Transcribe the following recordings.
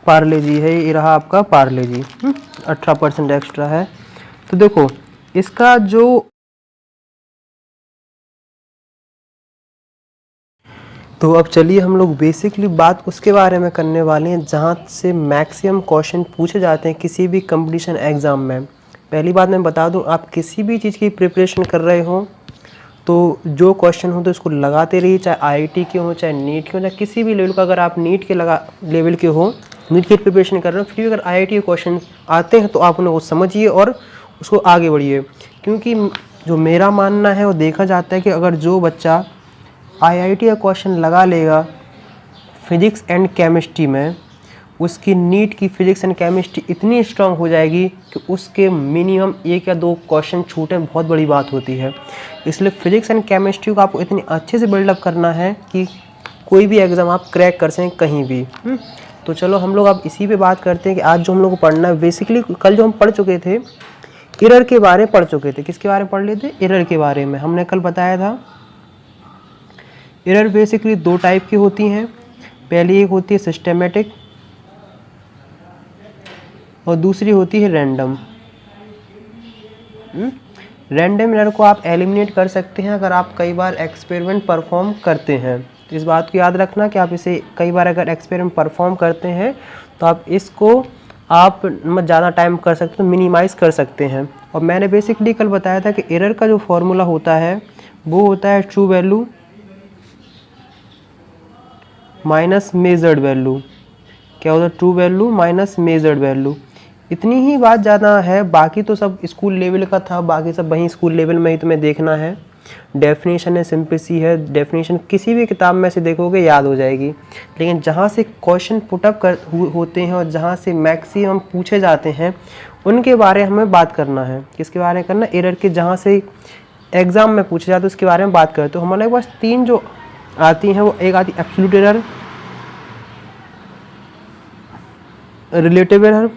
पार्ले जी है, ये रहा आपका पार्ले जी। 18% एक्स्ट्रा है। तो देखो इसका जो तो अब चलिए हम लोग बेसिकली बात उसके बारे में करने वाले हैं जहाँ से मैक्सिमम क्वेश्चन पूछे जाते हैं किसी भी कंपटीशन एग्ज़ाम में। पहली बात मैं बता दूं, आप किसी भी चीज़ की प्रिपरेशन कर रहे हो तो जो क्वेश्चन हो तो इसको लगाते रहिए, चाहे आईआईटी के हो, चाहे नीट के हो, चाहे किसी भी लेवल का। अगर आप नीट के लेवल के हो, नीट की प्रिपरेशन कर रहे हो, फिर भी अगर आईआईटी के क्वेश्चन आते हैं तो आप उन्हें समझिए और उसको आगे बढ़िए। क्योंकि जो मेरा मानना है वो देखा जाता है कि अगर जो बच्चा आईआईटी का क्वेश्चन लगा लेगा फिजिक्स एंड केमिस्ट्री में, उसकी नीट की फिजिक्स एंड केमिस्ट्री इतनी स्ट्रांग हो जाएगी कि उसके मिनिमम 1 या 2 क्वेश्चन छूटे बहुत बड़ी बात होती है। इसलिए फिजिक्स एंड केमिस्ट्री को आपको इतनी अच्छे से बिल्डअप करना है कि कोई भी एग्ज़ाम आप क्रैक कर सकें कहीं भी। तो चलो हम लोग अब इसी पे बात करते हैं कि आज जो हम लोग को पढ़ना है। बेसिकली कल जो हम पढ़ चुके थे एरर के बारे में पढ़ चुके थे। किसके बारे में पढ़ लिए थे? एरर के बारे में। हमने कल बताया था एरर बेसिकली 2 टाइप की होती हैं। पहली एक होती है सिस्टेमेटिक और दूसरी होती है रैंडम। रैंडम एरर को आप एलिमिनेट कर सकते हैं अगर आप कई बार एक्सपेरिमेंट परफॉर्म करते हैं। तो इस बात को याद रखना कि आप इसे कई बार अगर एक्सपेरिमेंट परफॉर्म करते हैं तो आप इसको आप ज़्यादा टाइम कर सकते हैं, मिनिमाइज़ कर सकते हैं। और मैंने बेसिकली कल बताया था कि एरर का जो फॉर्मूला होता है वो होता है true value minus measured value. क्या होता है? True value minus measured value. इतनी ही बात ज़्यादा है, बाकी तो सब स्कूल लेवल का था, बाकी सब वहीं स्कूल लेवल में ही तुम्हें देखना है। डेफिनेशन है, सिंपल सी है, डेफिनेशन किसी भी किताब में से देखोगे याद हो जाएगी। लेकिन जहाँ से क्वेश्चन पुटअप होते हैं और जहाँ से मैक्सिमम पूछे जाते हैं उनके बारे में हमें बात करना है। किसके बारे में करना? एरर के जहाँ से एग्ज़ाम में पूछे जाते हैं उसके बारे में बात करते हो। हमारे पास 3 जो आती हैं वो एक आती एब्सोल्यूट एरर, रिलेटिव एरर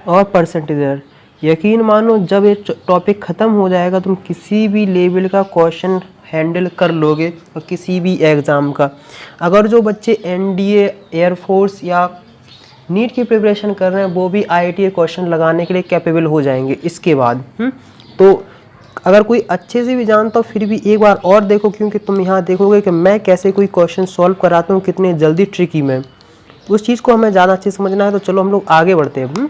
और परसेंटेज एरर। यकीन मानो जब ये टॉपिक ख़त्म हो जाएगा तुम किसी भी लेवल का क्वेश्चन हैंडल कर लोगे और किसी भी एग्ज़ाम का। अगर जो बच्चे एनडीए, एयरफोर्स या नीट की प्रिपरेशन कर रहे हैं वो भी आईआईटी के क्वेश्चन लगाने के लिए कैपेबल हो जाएंगे इसके बाद। तो अगर कोई अच्छे से भी जानता हो फिर भी एक बार और देखो, क्योंकि तुम यहाँ देखोगे कि मैं कैसे कोई क्वेश्चन सॉल्व कराता हूँ कितने जल्दी ट्रिकी में। उस चीज़ को हमें ज़्यादा अच्छे से समझना है। तो चलो हम लोग आगे बढ़ते हैं।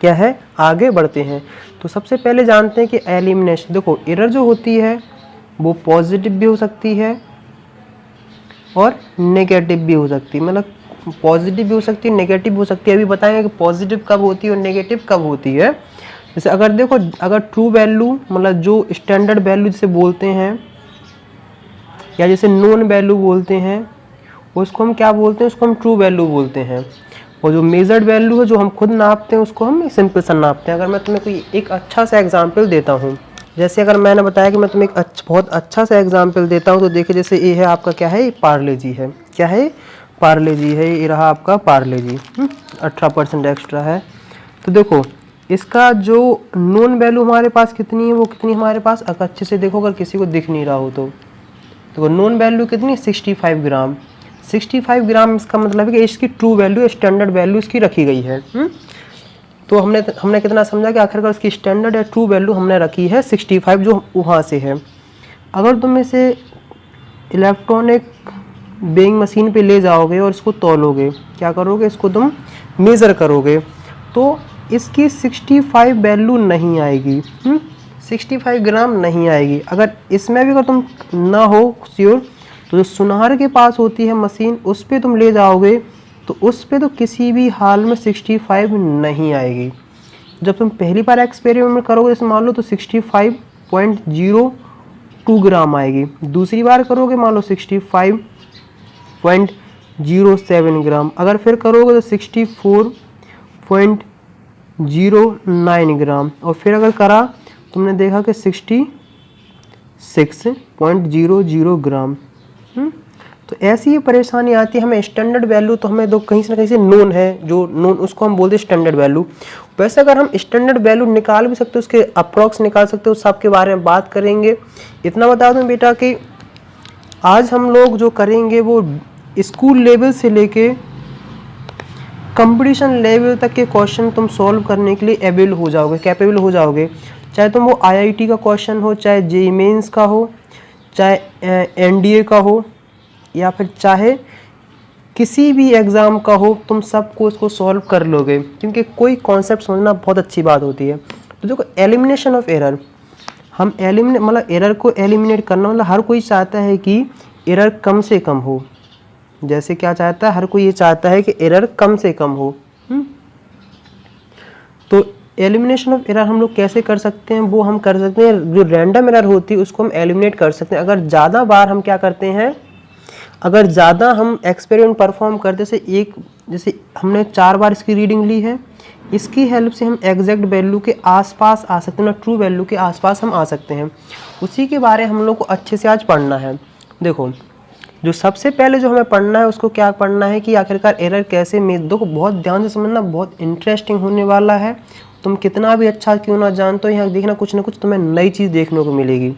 क्या है? आगे बढ़ते हैं। तो सबसे पहले जानते हैं कि एलिमिनेशन। देखो एरर जो होती है वो पॉजिटिव भी हो सकती है और नेगेटिव भी हो सकती है। मतलब पॉजिटिव भी हो सकती है, नेगेटिव भी हो सकती है। अभी बताएंगे कि पॉजिटिव कब होती है और नेगेटिव कब होती है। जैसे अगर देखो, अगर ट्रू वैल्यू मतलब जो स्टैंडर्ड वैल्यू जिसे बोलते हैं या जैसे नोन वैल्यू बोलते हैं उसको हम क्या बोलते हैं? उसको हम ट्रू वैल्यू बोलते हैं। और जो मेजर्ड वैल्यू है जो हम खुद नापते हैं उसको हम सिंपल सा नापते हैं। अगर मैं तुम्हें कोई एक अच्छा सा एग्जांपल देता हूँ, जैसे अगर मैंने बताया कि मैं तुम्हें एक बहुत अच्छा सा एग्जांपल देता हूँ, तो देखिए जैसे ये है आपका क्या है? पार्ले जी है। क्या है? पार्ले जी है, ये रहा आपका पार्ले जी। 18% एक्स्ट्रा है। तो देखो इसका जो नोन वैल्यू हमारे पास कितनी है, वो कितनी हमारे पास, अगर अच्छे से देखो, अगर किसी को दिख नहीं रहा हो तो नोन वैल्यू कितनी? 65 ग्राम। 65 ग्राम इसका मतलब है कि इसकी ट्रू वैल्यू, स्टैंडर्ड वैल्यू इसकी रखी गई है। तो हमने कितना समझा कि आखिरकार उसकी स्टैंडर्ड या ट्रू वैल्यू हमने रखी है 65 जो वहाँ से है। अगर तुम इसे इलेक्ट्रॉनिक वेइंग मशीन पे ले जाओगे और इसको तौलोगे, क्या करोगे? इसको तुम मेज़र करोगे तो इसकी 65 वैल्यू नहीं आएगी। 65 ग्राम नहीं आएगी। अगर इसमें भी अगर तुम ना हो श्योर तो जो सुनार के पास होती है मशीन उस पर तुम ले जाओगे तो उस पर तो किसी भी हाल में 65 नहीं आएगी। जब तुम पहली बार एक्सपेरिमेंट करोगे जैसे मान लो तो 65.02 ग्राम आएगी। दूसरी बार करोगे मान लो 65.07 ग्राम। अगर फिर करोगे तो 64.09 ग्राम। और फिर अगर करा तुमने देखा कि 66.00 ग्राम। तो ऐसी ही परेशानी आती है। हमें स्टैंडर्ड वैल्यू तो हमें दो कहीं से ना कहीं से नोन है, जो नोन उसको हम बोलते हैं स्टैंडर्ड वैल्यू। वैसे अगर हम स्टैंडर्ड वैल्यू निकाल भी सकते हो, उसके अप्रॉक्स निकाल सकते हो, सब के बारे में बात करेंगे। इतना बता दूं बेटा कि आज हम लोग जो करेंगे वो स्कूल लेवल से लेके कंपटीशन लेवल तक के क्वेश्चन तुम सॉल्व करने के लिए एबल हो जाओगे, कैपेबल हो जाओगे। चाहे तुम वो आईआईटी का क्वेश्चन हो, चाहे जेईई मेंस का हो, चाहे एनडीए का हो, या फिर चाहे किसी भी एग्ज़ाम का हो, तुम सबको उसको सॉल्व कर लोगे, क्योंकि कोई कॉन्सेप्ट समझना बहुत अच्छी बात होती है। तो देखो एलिमिनेशन ऑफ एरर, हम मतलब एरर को एलिमिनेट करना, मतलब हर कोई चाहता है कि एरर कम से कम हो। जैसे क्या चाहता है, हर कोई ये चाहता है कि एरर कम से कम हो। तो एलिमिनेशन ऑफ एरर हम लोग कैसे कर सकते हैं, वो हम कर सकते हैं, जो रैंडम एरर होती है उसको हम एलिमिनेट कर सकते हैं। अगर ज़्यादा बार हम क्या करते हैं, अगर ज़्यादा हम एक्सपेरिमेंट परफॉर्म करते, जैसे हमने 4 बार इसकी रीडिंग ली है, इसकी हेल्प से हम एग्जैक्ट वैल्यू के आसपास आ सकते हैं, ना ट्रू वैल्यू के आसपास हम आ सकते हैं। उसी के बारे में हम लोग को अच्छे से आज पढ़ना है। देखो जो सबसे पहले जो हमें पढ़ना है उसको क्या पढ़ना है कि आखिरकार एरर कैसे देखो बहुत ध्यान से समझना, बहुत इंटरेस्टिंग होने वाला है। तुम कितना भी अच्छा क्यों ना जानते हो, यहाँ देखना कुछ ना कुछ तुम्हें नई चीज़ देखने को मिलेगी।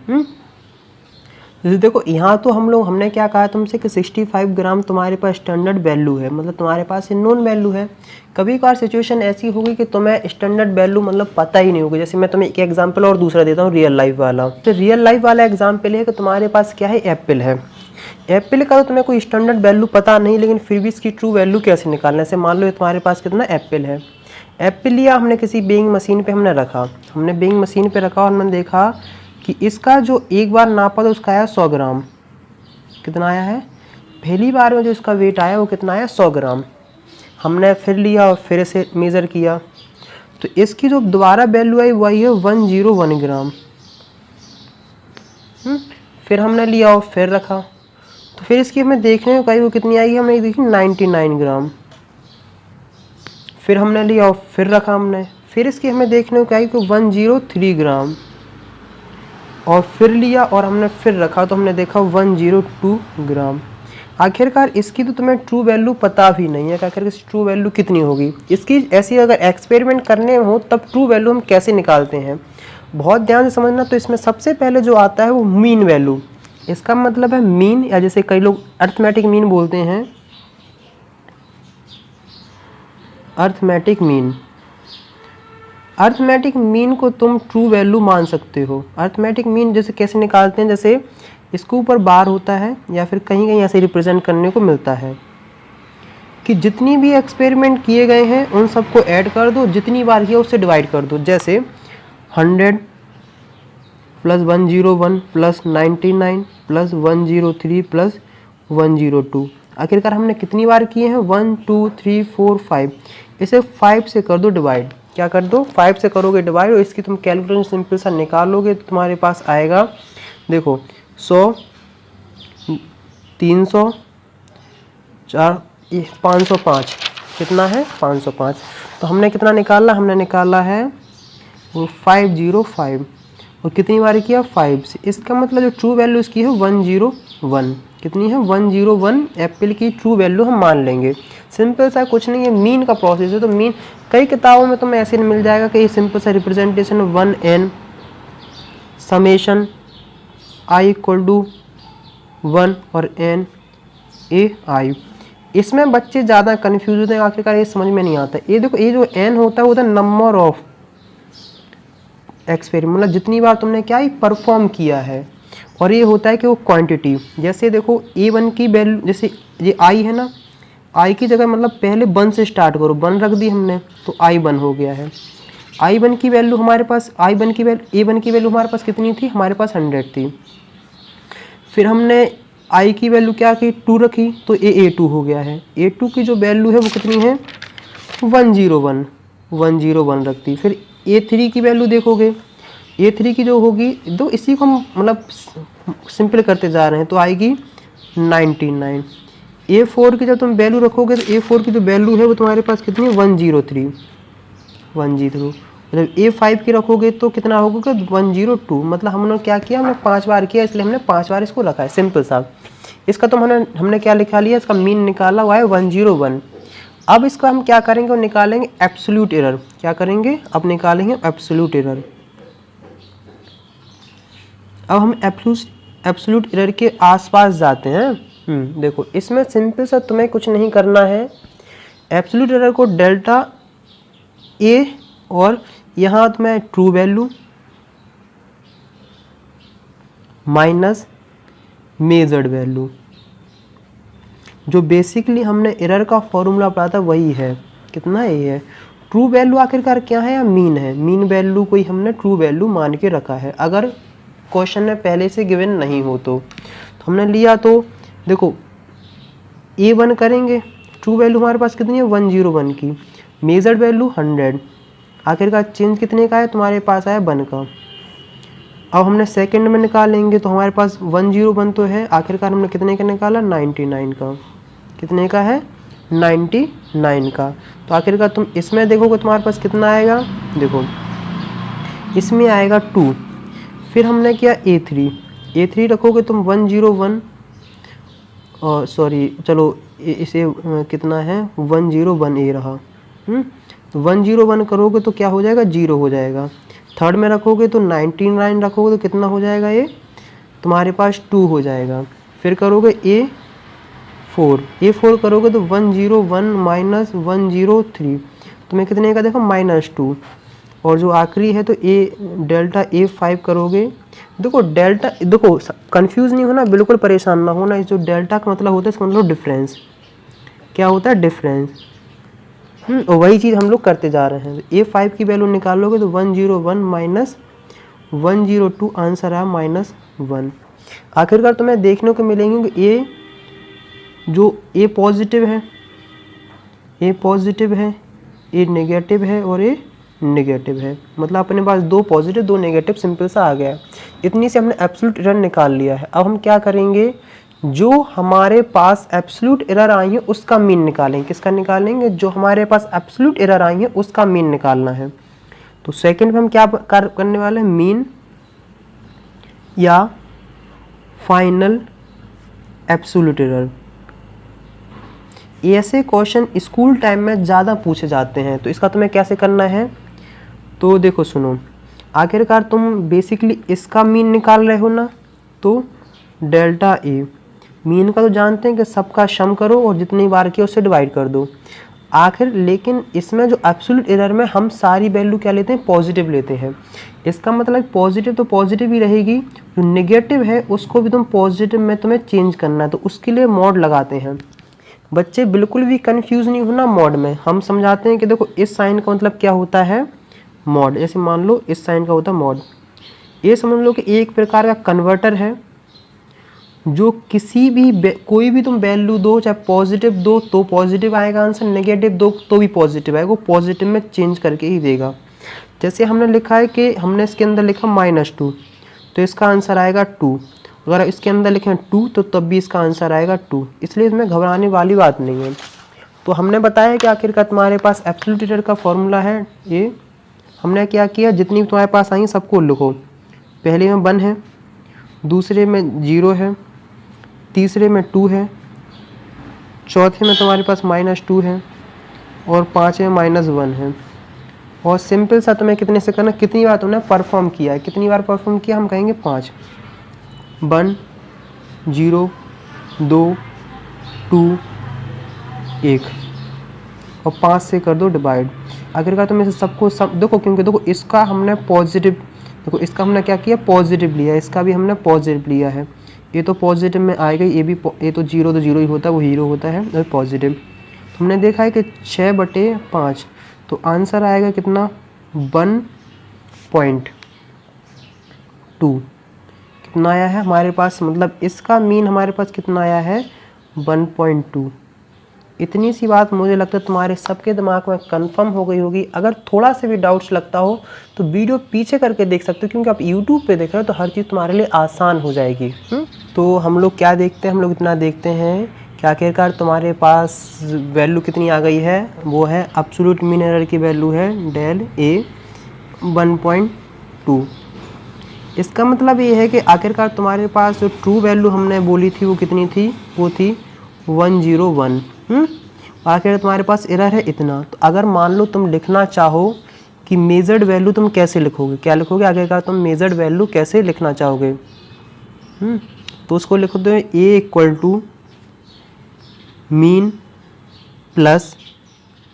जैसे देखो यहाँ तो हमने क्या कहा तुमसे कि 65 ग्राम तुम्हारे पास स्टैंडर्ड वैल्यू है, मतलब तुम्हारे पास ये नोन वैल्यू है। कभी कभार सिचुएशन ऐसी होगी कि तुम्हें स्टैंडर्ड वैल्यू मतलब पता ही नहीं होगी। जैसे मैं तुम्हें एक एग्जांपल और दूसरा देता हूँ, रियल लाइफ वाला। तो रियल लाइफ वाला एग्जाम्पल है कि तुम्हारे पास क्या है, एप्पल है। एप्पल का तो तुम्हें कोई स्टैंडर्ड वैल्यू पता नहीं, लेकिन फिर भी इसकी ट्रू वैल्यू कैसे निकालने से, मान लो तुम्हारे पास कितना एप्पल है। एप्पल लिया हमने, किसी बेइंग मशीन पे हमने रखा, हमने बेइंग मशीन पे रखा और हमने देखा कि इसका जो एक बार नापा तो उसका आया 100 ग्राम। कितना आया है, पहली बार में जो इसका वेट आया वो कितना आया, 100 ग्राम। हमने फिर लिया और फिर इसे मेज़र किया, तो इसकी जो दोबारा वैल्यू आई वही है 101 ग्राम। फिर हमने लिया और फिर रखा, तो फिर इसकी हमें देखने को कही वो कितनी आएगी, हमने देखी 99 ग्राम। फिर हमने लिया और फिर रखा हमने, फिर इसकी हमें देखने को कही कि 103 ग्राम। और फिर लिया और हमने फिर रखा तो हमने देखा 102 ग्राम। आखिरकार इसकी तो तुम्हें ट्रू वैल्यू पता भी नहीं है कि आखिर इसकी ट्रू वैल्यू कितनी होगी। इसकी ऐसी अगर एक्सपेरिमेंट करने हो तब ट्रू वैल्यू हम कैसे निकालते हैं, बहुत ध्यान से समझना। तो इसमें सबसे पहले जो आता है वो मीन वैल्यू, इसका मतलब है मीन, या जैसे कई लोग अर्थमेटिक मीन बोलते हैं, अर्थमेटिक मीन। अर्थमेटिक मीन को तुम ट्रू वैल्यू मान सकते हो। अर्थमेटिक मीन जैसे कैसे निकालते हैं, जैसे इसके ऊपर बार होता है या फिर कहीं कहीं ऐसे रिप्रेजेंट करने को मिलता है कि जितनी भी एक्सपेरिमेंट किए गए हैं उन सबको ऐड कर दो, जितनी बार किया उससे डिवाइड कर दो। जैसे 100 प्लस 101 प्लस 99 प्लस 103 प्लस 102। आखिरकार हमने कितनी बार किए हैं, 1 2 3 4 5। इसे 5 से कर दो डिवाइड, क्या कर दो, 5 से करोगे डिवाइड, और इसकी तुम कैलकुलेशन सिंपल सा निकालोगे तो तुम्हारे पास आएगा, देखो 100 300 4 505। कितना है, 505। तो हमने कितना निकाला, हमने निकाला है वो 505, और कितनी बार किया, 5 से। इसका मतलब जो ट्रू वैल्यू इसकी है 101। कितनी है, 101 एप्पल की ट्रू वैल्यू हम मान लेंगे। सिंपल सा, कुछ नहीं है, मीन का प्रोसेस है। तो मीन कई किताबों में तुम्हें ऐसे मिल जाएगा कि ये सिंपल सा representation 1n summation i equal to 1 और n a i। इसमें बच्चे ज़्यादा कन्फ्यूज होते हैं, आखिरकार ये समझ में नहीं आता। ये देखो, ये जो n होता है वो होता है नंबर ऑफ एक्सपेरिमेंट, मतलब जितनी बार तुमने क्या ही परफॉर्म किया है, और ये होता है कि वो क्वांटिटी। जैसे देखो a1 की वैल्यू, जैसे ये i है ना, i की जगह मतलब पहले 1 से स्टार्ट करो, 1 रख दी हमने तो i1 हो गया है। i1 की वैल्यू हमारे पास, a1 की वैल्यू हमारे पास कितनी थी, हमारे पास 100 थी। फिर हमने i की वैल्यू क्या की, 2 रखी तो a2 हो गया है। a2 की जो वैल्यू है वो कितनी है, 101 रख दी। फिर a3 की वैल्यू देखोगे, a3 की जो होगी, तो इसी को हम मतलब सिंपल करते जा रहे हैं, तो आएगी 99। a4 की जब तुम वैल्यू रखोगे तो a4 की जो वैल्यू है वो तुम्हारे पास कितनी है, 103। मतलब a5 की रखोगे तो कितना होगा, 102। मतलब हमने क्या किया, हमने 5 बार किया, इसलिए हमने 5 बार इसको रखा है। सिंपल सा, इसका तो हमने क्या लिखा लिया, इसका मीन निकाला हुआ है 101। अब इसका हम क्या करेंगे, और निकालेंगे एब्सोल्यूट एरर। क्या करेंगे, अब निकालेंगे एब्सोल्यूट एरर। अब हम एब्सोल्यूट एरर के आसपास जाते हैं। देखो इसमें सिंपल सा तुम्हें कुछ नहीं करना है, एब्सोल्यूट एरर को डेल्टा ए और यहाँ तुम्हें true value minus measured value, जो बेसिकली हमने एरर का फॉर्मूला पढ़ा था वही है। कितना ए है, ट्रू वैल्यू आखिरकार क्या है या मीन है, मीन वैल्यू को ही हमने ट्रू वैल्यू मान के रखा है अगर क्वेश्चन में पहले से गिवन नहीं हो तो हमने लिया। तो देखो A1 करेंगे, ट्रू वैल्यू हमारे पास कितनी है 101 की, मेजर्ड वैल्यू 100, आखिरकार चेंज कितने का है तुम्हारे पास आया 1 का। अब हमने सेकंड में निकालेंगे तो हमारे पास 101 तो है, आखिरकार हमने कितने का निकाला 99 का, कितने का है 99 का। तो आखिरकार तुम इसमें देखोगे तुम्हारे पास कितना आएगा, देखो इसमें आएगा 2, फिर हमने किया A3 रखोगे तुम 101 और सॉरी चलो इसे कितना है 101 ए रहा, 101 करोगे तो क्या हो जाएगा 0 हो जाएगा। थर्ड में रखोगे तो 99 रखोगे तो कितना हो जाएगा ये तुम्हारे पास 2 हो जाएगा। फिर करोगे A4 करोगे तो 101 माइनस 103 तुम्हें कितने का देखो -2, और जो आखिरी है तो डेल्टा A5 करोगे। देखो डेल्टा, देखो कंफ्यूज नहीं होना, बिल्कुल परेशान ना होना, इस जो डेल्टा का मतलब होता है इसका मतलब डिफरेंस, क्या होता है डिफरेंस, और वही चीज़ हम लोग करते जा रहे हैं। A5 की वैल्यू निकालोगे तो 101 माइनस 102 आंसर आया -1। आखिरकार तुम्हें देखने को मिलेंगे कि A पॉजिटिव है, A नेगेटिव है और A नेगेटिव है, मतलब अपने पास 2 पॉजिटिव 2 नेगेटिव सिंपल सा आ गया। इतनी से हमने एब्सोल्यूट एरर निकाल लिया है। अब हम क्या करेंगे, जो हमारे पास एब्सोल्यूट एरर आई है उसका मीन निकालेंगे। किसका निकालेंगे, जो हमारे पास एब्सोल्यूट एरर आई है उसका मीन निकालना है। तो सेकंड में हम क्या करने वाले हैं, मीन या फाइनल एब्सोल्यूट एरर। ऐसे क्वेश्चन स्कूल टाइम में ज़्यादा पूछे जाते हैं, तो इसका तुम्हें कैसे करना है, तो देखो सुनो, आखिरकार तुम बेसिकली इसका मीन निकाल रहे हो ना, तो डेल्टा ए मीन का तो जानते हैं कि सबका सम करो और जितनी बार किया उससे डिवाइड कर दो आखिर, लेकिन इसमें जो एब्सोल्यूट एरर में हम सारी वैल्यू क्या लेते हैं पॉजिटिव लेते हैं। इसका मतलब पॉजिटिव तो पॉजिटिव ही रहेगी, जो नेगेटिव है उसको भी तुम पॉजिटिव में तुम्हें चेंज करना है, तो उसके लिए मॉड लगाते हैं। बच्चे बिल्कुल भी कंफ्यूज नहीं होना, मॉड में हम समझाते हैं कि देखो इस साइन का मतलब क्या होता है मॉड, जैसे मान लो इस साइन का होता है मॉड। ये समझ लो कि एक प्रकार का कन्वर्टर है जो किसी भी कोई भी तुम वैल्यू दो, चाहे पॉजिटिव दो तो पॉजिटिव आएगा आंसर, नेगेटिव दो तो भी पॉजिटिव आएगा, वो पॉजिटिव में चेंज करके ही देगा। जैसे हमने लिखा है कि हमने इसके अंदर लिखा -2 तो इसका आंसर आएगा 2, अगर इसके अंदर लिखें 2 तो तब भी इसका आंसर आएगा 2, इसलिए इसमें घबराने वाली बात नहीं है। तो हमने बताया कि आखिरकार तुम्हारे पास एब्सोल्यूट एरर का फॉर्मूला है ये। हमने क्या किया, जितनी भी तुम्हारे पास आई सबको लिखो, पहले में 1 है, दूसरे में 0 है, तीसरे में 2 है, चौथे में तुम्हारे पास -2 है और पाँचवें में -1 है। और सिंपल सा तुम्हें कितने से करना, कितनी बार तुमने परफॉर्म किया है, कितनी बार परफॉर्म किया, हम कहेंगे 5, 1 0 2 2 1 और 5 से कर दो डिवाइड। आखिरकार तुम इसे सबको देखो, क्योंकि देखो इसका हमने पॉजिटिव, देखो इसका हमने क्या किया पॉजिटिव लिया, इसका भी हमने पॉजिटिव लिया है, ये तो पॉजिटिव में आएगा, ये भी ये तो 0 ही होता है, वो हीरो होता है और पॉजिटिव। हमने देखा है कि 6/5 तो आंसर आएगा कितना 1.2 कितना आया है हमारे पास, मतलब इसका मीन हमारे पास कितना आया है 1.2। इतनी सी बात मुझे लगता है तुम्हारे सबके दिमाग में कंफर्म हो गई होगी। अगर थोड़ा सा भी डाउट्स लगता हो तो वीडियो पीछे करके देख सकते हो, क्योंकि आप YouTube पे देख रहे हो तो हर चीज़ तुम्हारे लिए आसान हो जाएगी। तो हम लोग क्या देखते हैं, हम लोग इतना देखते हैं कि आखिरकार तुम्हारे पास वैल्यू कितनी आ गई है, वो है एब्सोल्यूट मीन एरर की वैल्यू है डेल ए 1.2। इसका मतलब ये है कि आखिरकार तुम्हारे पास जो ट्रू वैल्यू हमने बोली थी वो कितनी थी, वो थी 101। आखिर तुम्हारे पास एरर है इतना। तो अगर मान लो तुम लिखना चाहो कि मेजर्ड वैल्यू तुम कैसे लिखोगे, क्या लिखोगे आखिरकार तुम मेजर्ड वैल्यू कैसे लिखना चाहोगे, तो उसको लिख दो A = mean plus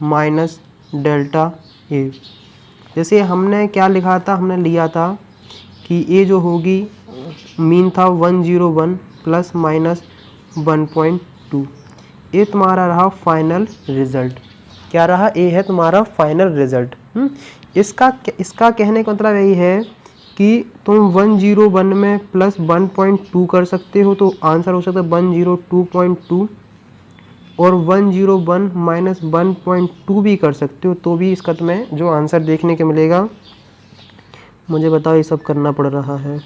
minus delta A. जैसे हमने क्या लिखा था, हमने लिया था कि ए जो होगी मीन था 101 प्लस माइनस 1.2। ये तुम्हारा रहा फाइनल रिजल्ट। क्या रहा? ए है तुम्हारा फाइनल रिजल्ट। इसका कहने का मतलब यही है कि तुम 101 में प्लस 1.2 कर सकते हो तो आंसर हो सकता है 102.2, और 101 माइनस 1.2 भी कर सकते हो तो भी इसका तुम्हें जो आंसर देखने को मिलेगा। मुझे बताओ, ये सब करना पड़ रहा है।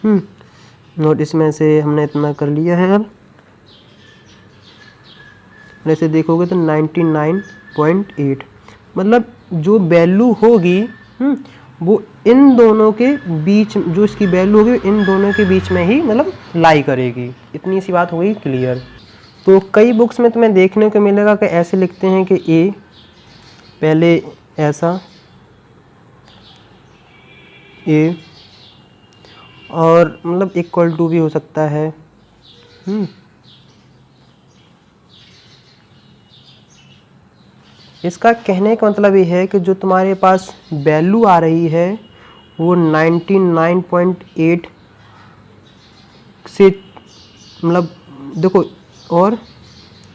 नोट इसमें से हमने इतना कर लिया है। अब ऐसे देखोगे तो 99.8, मतलब जो वैल्यू होगी वो इन दोनों के बीच, जो इसकी वैल्यू होगी इन दोनों के बीच में ही मतलब लाई करेगी। इतनी सी बात हो गई क्लियर। तो कई बुक्स में तुम्हें देखने को मिलेगा कि ऐसे लिखते हैं कि ए पहले ऐसा ए, और मतलब इक्वल टू भी हो सकता है। इसका कहने का मतलब ये है कि जो तुम्हारे पास वैल्यू आ रही है वो 99.8 से, मतलब देखो, और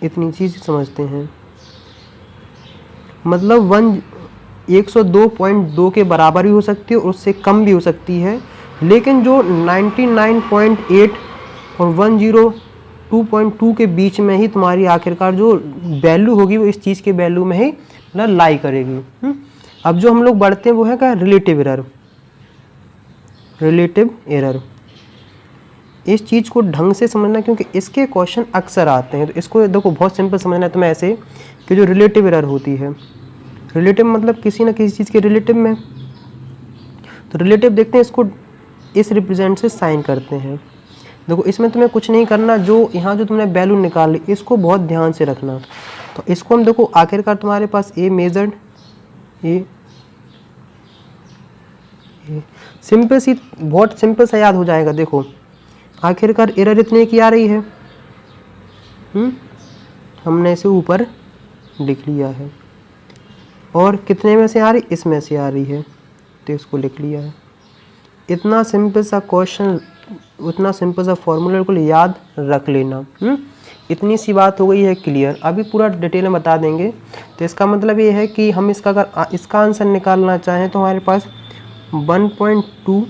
इतनी चीज़ समझते हैं, मतलब 102.2 के बराबर भी हो सकती है और उससे कम भी हो सकती है, लेकिन जो 99.8 और 102.2 के बीच में ही तुम्हारी आखिरकार जो वैल्यू होगी वो इस चीज़ के वैल्यू में ही मतलब लाई करेगी। अब जो हम लोग बढ़ते हैं वो है क्या? Relative error. रिलेटिव एरर, इस चीज़ को ढंग से समझना क्योंकि इसके क्वेश्चन अक्सर आते हैं। तो इसको देखो बहुत सिंपल समझना है तुम्हें ऐसे कि जो रिलेटिव एरर होती है, रिलेटिव मतलब किसी ना किसी चीज़ के रिलेटिव में, तो रिलेटिव देखते हैं इसको इस रिप्रेजेंट से साइन करते हैं। देखो इसमें तुम्हें कुछ नहीं करना, जो यहाँ जो तुमने वैल्यू निकाली इसको बहुत ध्यान से रखना। तो इसको हम देखो आखिरकार तुम्हारे पास ए मेजर्ड, ए सिंपल सी, बहुत सिंपल सा याद हो जाएगा। देखो आखिरकार एरर इतने की आ रही है, हमने इसे ऊपर लिख लिया है, और कितने में से आ रही? इसमें से आ रही है, तो इसको लिख लिया है। इतना सिंपल सा क्वेश्चन, उतना सिंपल सा फॉर्मूला को याद रख लेना। इतनी सी बात हो गई है क्लियर। अभी पूरा डिटेल में बता देंगे। तो इसका मतलब ये है कि हम इसका अगर इसका आंसर निकालना चाहें तो हमारे पास 1.2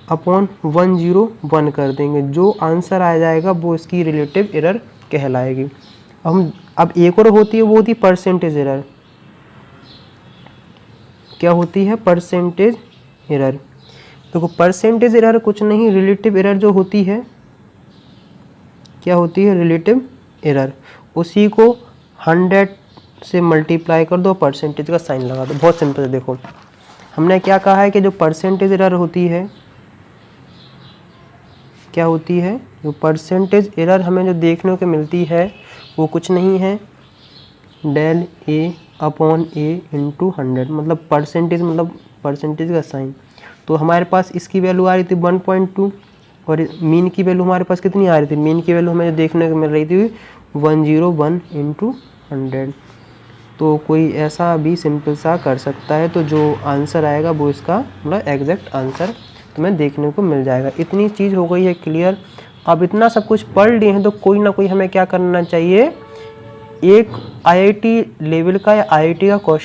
अपॉन 101 कर देंगे, जो आंसर आ जाएगा वो इसकी रिलेटिव एरर कहलाएगी। अब एक और होती है, वो होती है परसेंटेज एरर। क्या होती है? Percentage error. देखो परसेंटेज एरर कुछ नहीं, रिलेटिव एरर जो होती है, क्या होती है? Relative error. उसी को 100 से मल्टीप्लाई कर दो, परसेंटेज का साइन लगा दो। बहुत सिंपल है। देखो हमने क्या कहा है कि जो परसेंटेज एरर होती है, क्या होती है? जो परसेंटेज एरर हमें जो देखने को मिलती है वो कुछ नहीं है, del A upon A into 100, मतलब परसेंटेज, मतलब परसेंटेज का साइन। तो हमारे पास इसकी वैल्यू आ रही थी 1.2, और मीन की वैल्यू हमारे पास कितनी आ रही थी? मीन की वैल्यू हमें जो देखने को मिल रही थी 101 इंटू 100। तो कोई ऐसा भी सिंपल सा कर सकता है, तो जो आंसर आएगा वो इसका मतलब एग्जैक्ट आंसर तुम्हें देखने को मिल जाएगा। इतनी चीज़ हो गई है क्लियर। अब इतना सब कुछ पढ़ लिए हैं तो कोई ना कोई हमें क्या करना चाहिए, एक आईआईटी लेवल का या आईआईटी का क्वेश्चन